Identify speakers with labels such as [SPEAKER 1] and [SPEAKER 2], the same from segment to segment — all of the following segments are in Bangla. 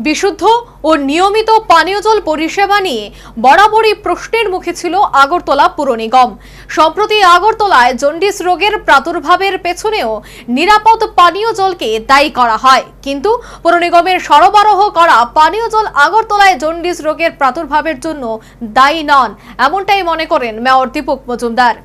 [SPEAKER 1] বিশুদ্ধ ও নিয়মিত পানীয় জল পরিষেবা নিয়ে বরাবরই প্রশ্নের মুখে ছিল আগরতলা পুর নিগম। সম্প্রতি আগরতলায় জন্ডিস রোগের প্রাদুর্ভাবের পেছনেও নিরাপদ পানীয় জলকে দায়ী করা হয়, কিন্তু পুর নিগমের সরবরাহ করা পানীয় জল আগরতলায় জন্ডিস রোগের প্রাদুর্ভাবের জন্য দায়ী নন, এমনটাই মনে করেন মেয়র দীপক মজুমদার।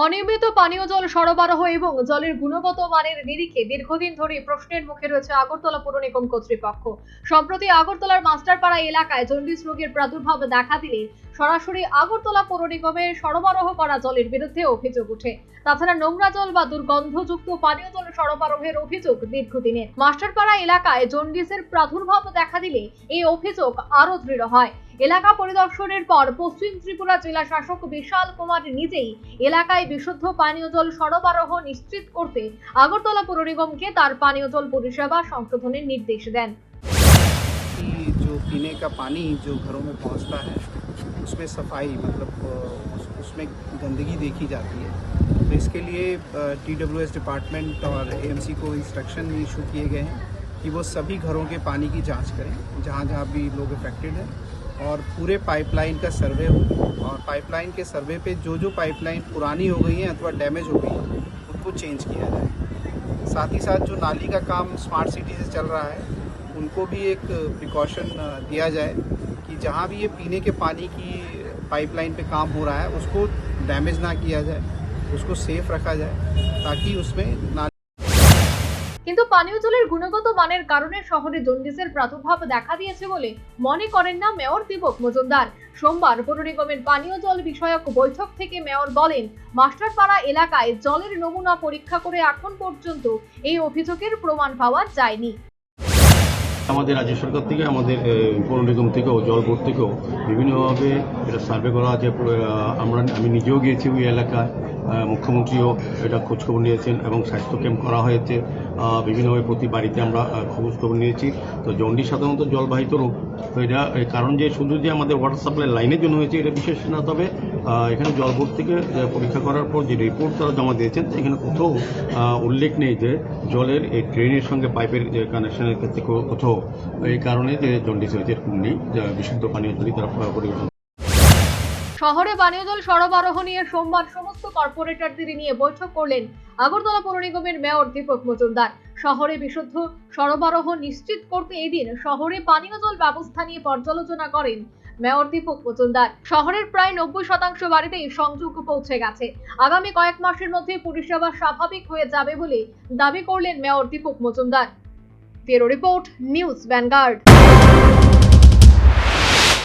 [SPEAKER 1] অনিয়মিত পানীয় জল সরবরাহ এবং জলের গুণগত মানের নিরিখে দীর্ঘদিন ধরে প্রশ্নের মুখে রয়েছে আগরতলা পুর নিগম কর্তৃপক্ষ। সম্প্রতি আগরতলার মাস্টারপাড়া এলাকায় জন্ডিস রোগের প্রাদুর্ভাব দেখা দিলে সরাসরি আগরতলা পৌর নিগমের সরবরাহ করা জলের বিরুদ্ধে অভিযোগ ওঠে। তাছাড়া নোংরা জল বা দুর্গন্ধযুক্ত পানীয় জল সরবরাহের অভিযোগ দীর্ঘদিনের। মাস্টারপাড়া এলাকায় জন্ডিসের প্রাদুর্ভাব দেখা দিলে এই অভিযোগ আরো দৃঢ় হয়। এলাকা পরিদর্শনের পর পশ্চিম ত্রিপুরা জেলা শাসক বিশাল কুমার নিজেই এলাকায় বিশুদ্ধ পানীয় জল সরবরাহ নিশ্চিত করতে আগরতলা পৌর নিগমকে তার পানীয় জল পরিষেবা সংশোধনের নির্দেশ দেন।
[SPEAKER 2] जो पीने का पानी जो घरों में पहुंचता है उसमें सफाई मतलब उसमें गंदगी देखी जाती है, तो इसके लिए TWS डिपार्टमेंट और AMC को इंस्ट्रक्शन इशू किए गए हैं कि वो सभी घरों के पानी की जांच करें जहां जहां भी लोग अफेक्टेड हैं, और पूरे पाइपलाइन का सर्वे हो, और पाइपलाइन के सर्वे पे जो जो पाइपलाइन पुरानी हो गई है अथवा डैमेज हो गई है उनको चेंज किया जाए। साथ ही साथ जो नाली का काम स्मार्ट सिटी से चल रहा है उनको भी एक प्रिकॉशन दिया जाए कि जहाँ भी ये पीने के पानी की पाइपलाइन पे काम हो रहा है उसको डैमेज ना किया जाए, उसको सेफ रखा जाए ताकि उसमें ना।
[SPEAKER 1] কিন্তু পানীয় জলের গুণগত মানের কারণে শহরে জন্ডিসের প্রাদুর্ভাব দেখা দিয়েছে বলে মনে করেন না মেয়র দীপক মজুমদার। সোমবার পৌর নিগমের পানীয় জল বিষয়ক বৈঠক থেকে মেয়র বলেন, মাস্টারপাড়া এলাকায় জলের নমুনা পরীক্ষা করে এখন পর্যন্ত এই অভিযোগের প্রমাণ পাওয়া যায়নি।
[SPEAKER 3] আমাদের রাজ্য সরকার থেকে, আমাদের পৌর নিগম থেকেও, জল বোর্ড থেকেও বিভিন্নভাবে এটা সার্ভে করা আছে। আমি নিজেও গিয়েছি ওই এলাকায়, মুখ্যমন্ত্রীও এটা খোঁজখবর নিয়েছেন এবং স্বাস্থ্য ক্যাম্প করা হয়েছে। বিভিন্নভাবে প্রতি বাড়িতে আমরা খোঁজখবর নিয়েছি। তো জন্ডিস সাধারণত জলবাহিত রোগ, তো এটা কারণ যে শুধু যে আমাদের ওয়াটার সাপ্লাই লাইনের জন্য হয়েছে এটা বিশেষ না, তবে এখানে জল বোর্ড থেকে পরীক্ষা করার পর যে রিপোর্ট তারা জমা দিয়েছেন এখানে কোথাও উল্লেখ নেই যে জলের এই ড্রেনের সঙ্গে পাইপের যে কানেকশনের ক্ষেত্রে কোথাও এই কারণে যে জন্ডিস হয়েছে এরকম নেই। বিশুদ্ধ পানীয় জলই তারা পরিবেশন।
[SPEAKER 1] শহরে পানীয় জল সরবরাহ নিয়ে সোমবার সমস্ত কর্পোরেটরদের নিয়ে বৈঠক করলেন আগরতলা পৌর নিগমের মেয়র দীপক মজুমদার। শহরে বিশুদ্ধ সরবরাহ নিশ্চিত করতে এদিন শহরে পানীয় জল ব্যবস্থা নিয়ে পর্যালোচনা করেন মেয়র দীপক মজুমদার। শহরের প্রায় 90% বাড়িতেই সংযোগ পৌঁছে গেছে। আগামী কয়েক মাসের মধ্যে পরিষেবা স্বাভাবিক হয়ে যাবে বলে দাবি করলেন mayor Dipak Majumdar. Bureau report, news vanguard.